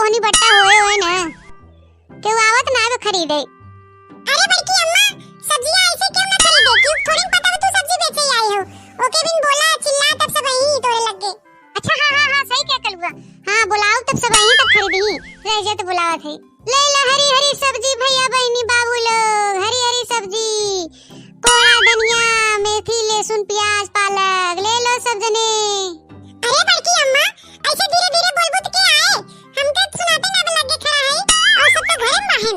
बोहनी बट्टा होए ना केहू आवत ना तो खरीदे। अरे बड़की अम्मा सब्जियां ऐसे क्यों ना खरीदे? क्यों थोड़ी पता तू सब्जी बेचे आई हो। ओके बिन बोला चिल्ला तब सब यही तोड़े लग गए। अच्छा हां सही क्या कलुआ। हां बुलाओ तब सब यही तब खरीदी रह जा तो बुलावा थे। ले ला हरी हरी सब्जी भैया बहनी बाबू लोग, हरी हरी सब्जी कोहड़ा धनिया मेथी लहसुन प्याज पालक ले लो सब जने। अरे बड़की अम्मा ऐसे धीरे धीरे बोलबो तो के आए? हमके सुनाते ना लगे खड़ा है और सब तो घरे में बहन।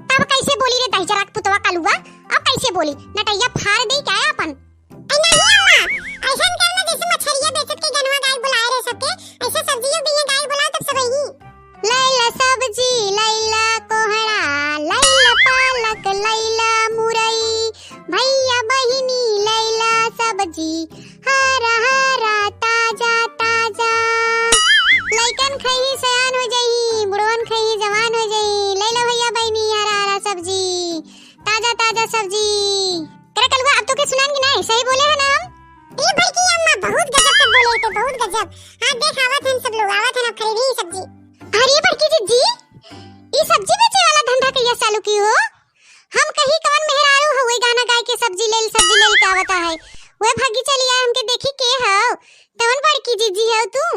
तब कैसे बोली रे दही जराक पुतवा कलुआ? अब कैसे बोली? नटैया फाड़ दे क्या अपन? नहीं अम्मा ऐसा करना जैसे मछरिया बेचत के गनवा गाय बुलाए रे सबके, ऐसे सब्जियों भी गाय बुलाओ तब सब यही। लैला सब्जी लैला कोहड़ा लैला पालक लैला मुरई भैया बहिनी लैला सब्जी हरा हरा ताजा ताजा। लइकन खई सयान हो जाई, बुढ़वन खई जवान हो जाई। लैला भैया बहिनी हरा हरा सब्जी ताजा ताजा सब्जी। करे कलवा अब तो के सुनान की नहीं सही बोले है ना हम? ए बड़की अम्मा बहुत गजब के बोले थे, बहुत गजब। हां देख आवत हैं सब लोग आवत हैं खरीदी सब्जी। अरे बड़की जी ई सब्जी बेचे वाला धंधा कहिया चालू की हो? हम कहीं कवन मेहरारू हो वही गाना गाय के सब्जी लेल का बता है। वे भागी चली आए हमके देखी के हो तवन बड़की जी हो तू।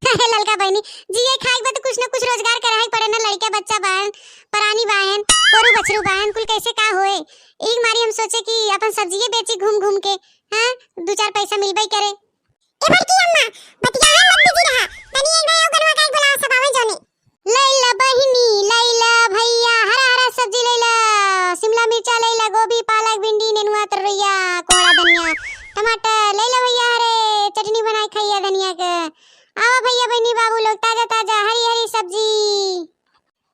अरे ललका बहनी जी ये खाई बा तो कुछ ना कुछ रोजगार कराई पड़े ना। लड़का बच्चा बाहन परानी बाहन कोरू बछरू बाहन कुल कैसे का होए। एक मारी हम सोचे कि अपन सब्जी बेची घूम घूम के हां दो चार पैसा मिलबई करे। ए बड़की अम्मा बतिया मत बिजी रहा तनी एक बार गनवा गाय बुलाओ सब आवे जोने। लैला बहिनी लैला भैया हरा हरा सब्जी लैला शिमला मिर्चा लैला गोभी पालक भिंडी नेनुआ तरैया कोहड़ा धनिया टमाटर लैला भैया हरे चटनी बनाई खाइया धनिया के। आवा भैया बहनी बाबू लोग ताजा ताजा हरी हरी सब्जी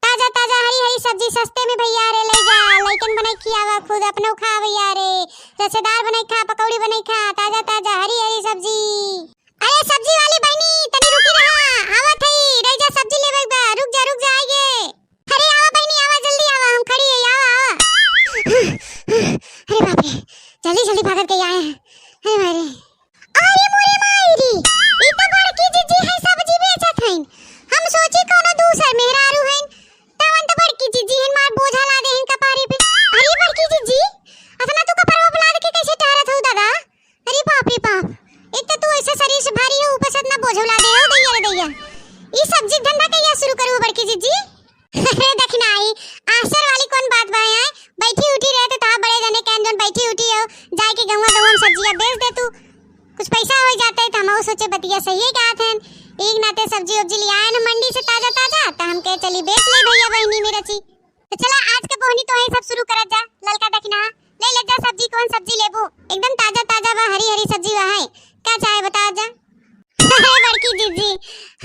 ताजा ताजा हरी हरी सब्जी सस्ते में भैया रे ले जा। लइकन बनाई खियावा खुद अपनो खा भैया रे रसेदार बनाई खा पकौड़ी बनाई खा ताजा ताजा हरी हरी सब्जी। अरे सब्जी वाली बहनी तनी रुकी रहा आवत है रह जा सब्जी लेवे बा रुक जा आइए। अरे आवा बहनी आवा जल्दी आवा हम खड़ी है आवा। अरे बाप रे जल्दी भागत के आए हैं। अरे मारे अरे मोरे मायरी ई तो बड़की जीजी है सब्जी बेचत हईन। हम सोची कोनो दूसर मेहरारू हईन तवन तो बड़की जीजी है मार बोझा ला देहिन कपारी पे। अरे बड़की जीजी अतना तू कपरवा बुला के कैसे टहरत हो दादा? अरे बाप रे बाप एक तो तू ऐसे शरीर से भारी हो ऊपर से इतना बोझ उला दे हो दैया रे दैया। ई सब्जी धंधा कहिया शुरू करू बड़की जीजी? अरे देखना आई आश्चर्य वाली कौन बात बा है? बैठी उठी रहे तो ता बड़े जने कैन जोन बैठी उठी हो जाए के गंवा दवम सब्जियां बेच दे तू कुछ पैसा हो जाता है। हम सोचे बतिया सही है क्या थे एक नाते सब्जी उब्जी ले आए ना मंडी से ताजा ताजा तो हम कहे चली बेच ले भैया बहनी मेरा ची। तो चला आज के बोहनी तो है सब शुरू करत जा। ललका देखना ले जा सब्जी कौन सब्जी लेबू एकदम ताजा ताजा बा हरी हरी सब्जी बा है क्या चाहे बता जा। अरे बड़की दीदी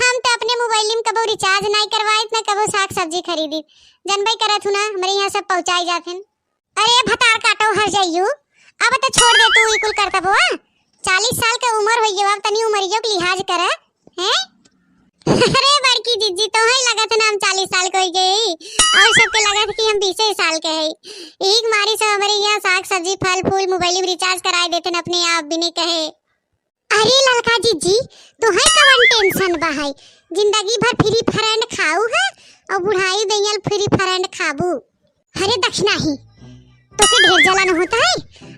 हम तो अपने मोबाइल में कबो रिचार्ज नहीं करवाई ना कबो साग सब्जी खरीदी जनबई करत हूं ना हमारे यहाँ सब पहुंचाई जाते। अरे भतार काटो हर जाइयो अब तो छोड़ दे तू कुल करता बो 40 साल का उम्र हो गई अब तनी उमरियो के लिहाज कर हैं। अरे बड़की जीजी तो है लगा था ना हम 40 साल को हो गई और सबके लगा था कि हम 20 साल के है। एक मारी से हमारे यहाँ साग सब्जी फल फूल मोबाइल में रिचार्ज कराए देते न अपने आप बिने कहे। अरे ललका जीजी तो है कवन टेंशन बा है जिंदगी भर फ्री फ्रेंड खाऊ है और बुढ़ाई दैयल फ्री फ्रेंड खाबू। अरे दक्षिणा ही तो के ढेर जलन होता है।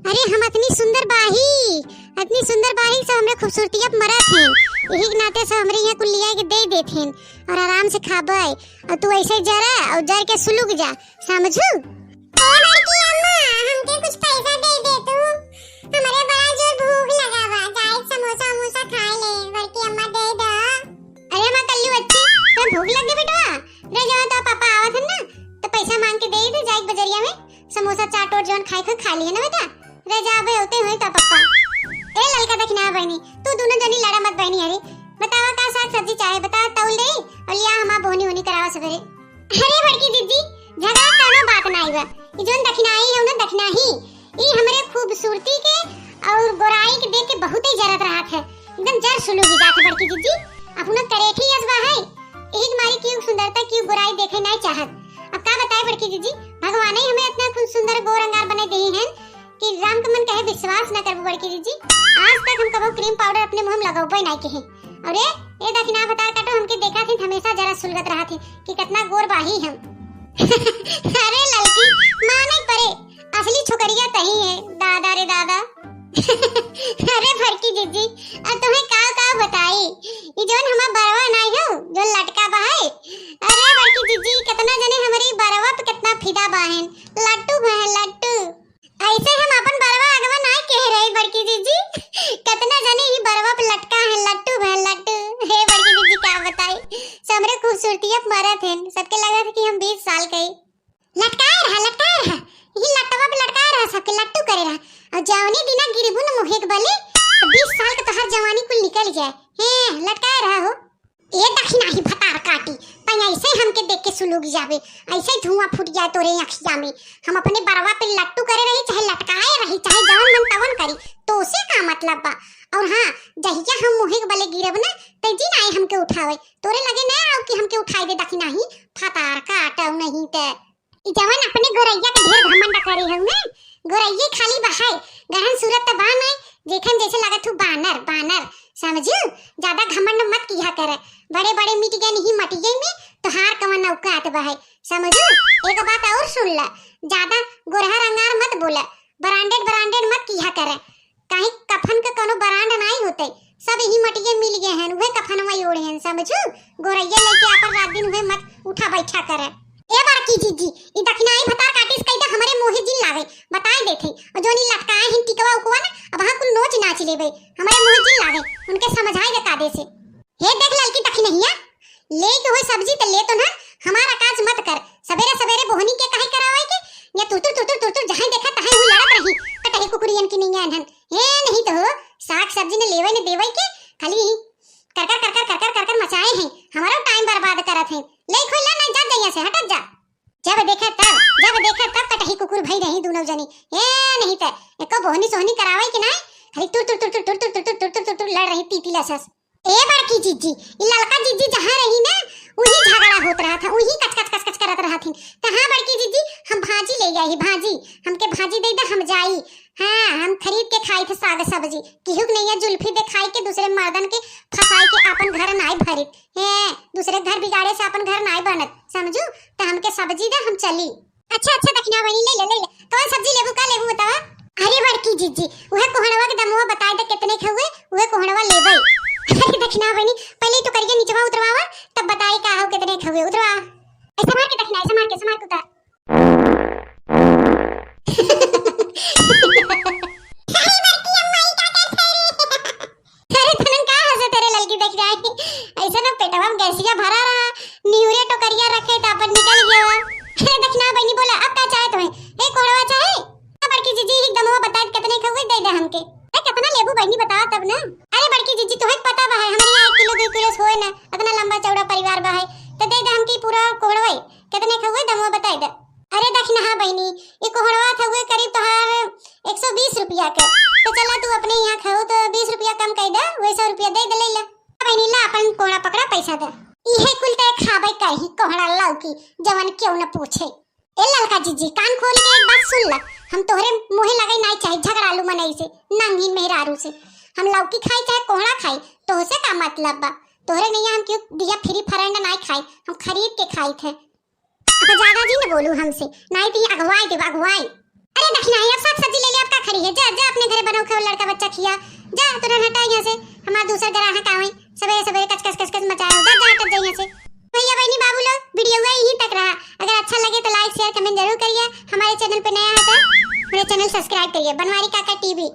अरे हम इतनी सुंदर बाही से हमरे खूबसूरती अब मरत हैं यही के नाते से हमरे यहाँ कुल लिया के दे देते हैं और आराम से खाबे और तू ऐसे जरा और जर के सुलुक जा समझू। ओ बड़की अम्मा हमके कुछ पैसा दे दे तू हमारे बड़ा जोर भूख लगा बा जाए समोसा समोसा खा ले बड़की अम्मा दे दो। अरे मां कल्लू बच्ची तो भूख लग गई बेटा रे जाओ तो पापा आवत है ना तो पैसा मांग के दे दे जाए बजरिया में समोसा चाट और जोन खाए खा लिया ना बेटा रे जाबे होते हुए तो पापा। ए ललका देखना बहनी तू दोनों जनी लड़ा मत बहनी। अरे बतावा का साग सब्जी चाहे बता तौल दे और लिया हमा बोहनी होनी करावा सवेरे। अरे बड़की दीदी झगड़ा कोनो बात नहीं बा ई जोन दखनाई है ना दखना ही ई हमरे खूबसूरती के और गोराई के देख के बहुत ही जरत रहत है एकदम जर सुलूगी जाके बड़की दीदी अपना करेठी असबा है एक मारी क्यों सुंदरता क्यों गोराई देखे नहीं चाहत। अब का बताए बड़की दीदी भगवान ही हमें इतना खूब सुंदर गोरंगार बने दिए हैं कि राम का मन कहे विश्वास न कर बड़की दीदी आज तक हम कबो क्रीम पाउडर अपने मुंह में लगाओ नहीं कहे अरे ये दक्षिणा भतार काटो हमके देखा थे हमेशा जरा सुलगत रहा थे कि कितना गोर बाही हम। अरे लड़की माने परे असली छोकरिया तही है दादा रे दादा। अरे भड़की जीजी अब तुम्हें का बताई ये जोन हमार बरवा नहीं हो जो लटका बहाए। अरे भड़की जीजी कितना जने हमारी बरवा पे कितना फिदा बाहन लट्टू बहन लट्टू ऐसे हम अपन बरवा अगवा नहीं कह रहे बड़की जीजी कितना जने ही बरवा पे लटका है लट्टू बहन लट्टू। हे बड़की जीजी क्या बताई समरे खूबसूरती अब मरत है सबके लगा था कि हम 20 साल के लटकाए रहा ये लट्टवा पे लटकाए रहा सबके लट्टू करे रहा और जवानी दिना गिरबू न मुहे के बले 20 साल के तोहर जवानी कुल निकल जाए हैं लटकाए रहा हो। ये दक्षिणा ही भतार काटी तई ऐसे हमके देख के सुलूग जावे ऐसे धुआं फूट जाए तोरे अखिया में। हम अपने बरवा पे लट्टू करे रही चाहे लटकाए रही चाहे जवन मन तवन करी तो उसे का मतलब बा। और हां जहिया हम मुहे के बले गिरब ना तई जी नाई हमके उठावे तोरे लगे ना आओ कि हमके उठाई दे दक्षिणा ही भतार काटौ नहीं ते जवन अपने गोरैया के ढेर घमंड करे हउ ना गोरैया खाली बहाए गहन सूरत त बा नहीं जेखन जैसे लागत हु बानर बानर समझू ज्यादा घमंड मत किया करे बड़े बड़े मिट गए नहीं मटिए में तो हार कवन औकात बहाए समझू। एक बात और सुन ल ज्यादा गोरहा रंगार मत बोला ब्रांडेड मत किया करे काहे कफन के कोनो ब्रांड नहीं होते सब ही मटिए मिल गए हैं वे कफनवा ओढ़े हैं समझू। गोरैया लेके अपन रात दिन हुए मत उठा बैठा करे। ए बाकी जीजी ई दक्षिणाई भतार काटिस कइदा हमरे मोहे जिन लावे बताई देथे और जोनी लटकाए हिन टिकवा उकवा ना अब हां कुल नोच नाच लेबे हमरे मोहे जिन लावे उनके समझाई दे कादे से। हे देख ललकी दक्षिणैया ले के होय सब्जी त ले तो ना हमारा काज मत कर सवेरे बोहनी के काहे करावे के या तुर जहां देखा तहां हु लड़त रही कटही कुकुरियन की नहीं आनन हे नहीं तो साग सब्जी ने लेवे ने देवे के खाली कर मचाए हैं हमारा टाइम बर्बाद करत हैं ले खोला ना जा जइया से हटत जा जब देखा तब कटही कुकुर भई रही दोनों जनी ए नहीं त एको बोहनी सोहनी करावे के नहीं खाली तुर लड़ रही तीती लसस। ए बड़की जीजी ई ललका जीजी जहां रही ना वही झगड़ा होत रहा था वही कच करत रहा थी कहां बड़की जीजी हम भाजी ले आई भाजी हमके भाजी दे दे हम जाई हां हम खरीद के खाई थे साग सब्जी किहुक नहीं है जुल्फी दे खाई के दूसरे मर्दन के फसाई के अपन घर नाई भरित हैं दूसरे घर बिगाड़े से अपन घर नाई बनत समझू त हमके सब्जी दे हम चली। अच्छा दक्षिणा बनी ले कौन सब्जी लेबू का लेबू बतावा। अरे बड़की जीजी वह कोहणवा के दमवा बताए दे कितने के हुए वह कोहणवा लेबै। अरे दक्षिणा बनी पहले तो करिए नीचवा उतरवावा तब बताई का हो कितने के हुए उतरवा ऐसा मार के दक्षिणा ऐसा मार के उतर। ऐसा ना पेटवा में गैसिया भरा रहा न्यूरे टोकरिया रखे त अपन निकल गया। अरे दक्षिणा बहनी बोला अब क्या चाहे तुम्हें ए कोड़वा चाहे बड़की जीजी एकदम बता कितने के हुए दे दे हमके ए कितना लेबू बहनी बता तब ना। अरे बड़की जीजी तुम्हें पता बा है हमारे यहाँ 1 किलो 2 किलो होए ना इतना लंबा चौड़ा परिवार बा है तो दे दे हमके पूरा कोड़वा कितने के हुए दमवा बताई दे। अरे दक्षिणा बहनी ये कोड़वा था हुए करीब तोहार 120 रुपया के तो चला तू अपने यहाँ खाओ तो 20 रुपया कम कर दे वही 100 रुपया दे दे ले बहनी ला अपन कोड़ा पकड़ा पैसा दे इहे कुल ते खाबै करही कोहड़ा लौकी जवन क्यों न पूछे। ए ललका जीजी कान खोल के एक बात सुन ल हम तोहरे मुहे लगे नहीं चाहे झगड़ालू मनई से नंगीन मेहरारू से हम लौकी खाई चाहे कोहड़ा खाई तो से का मतलब बा तोहरे नहीं हम क्यों दिया फ्री फरंड नहीं खाई हम खरीद के खाई थे। अब ज्यादा जी न बोलू हमसे नहीं तो अगवाई दे अगवाई। अरे दक्षिणा अब साग सब्जी ले ले अब का खरी है जा अपने घरे बनाओ खाओ लड़का बच्चा खिया जा तुरंत हटा यहाँ से हमारा दूसरा ग्राहक आवे सवेरे कच मचाए जा हट जाइए से। भैया बहनी बाबू लोग वीडियो यहीं तक रहा अगर अच्छा लगे तो लाइक शेयर कमेंट जरूर करिए हमारे चैनल पे नया है तो मेरे चैनल सब्सक्राइब करिए बनवारी काका टीवी।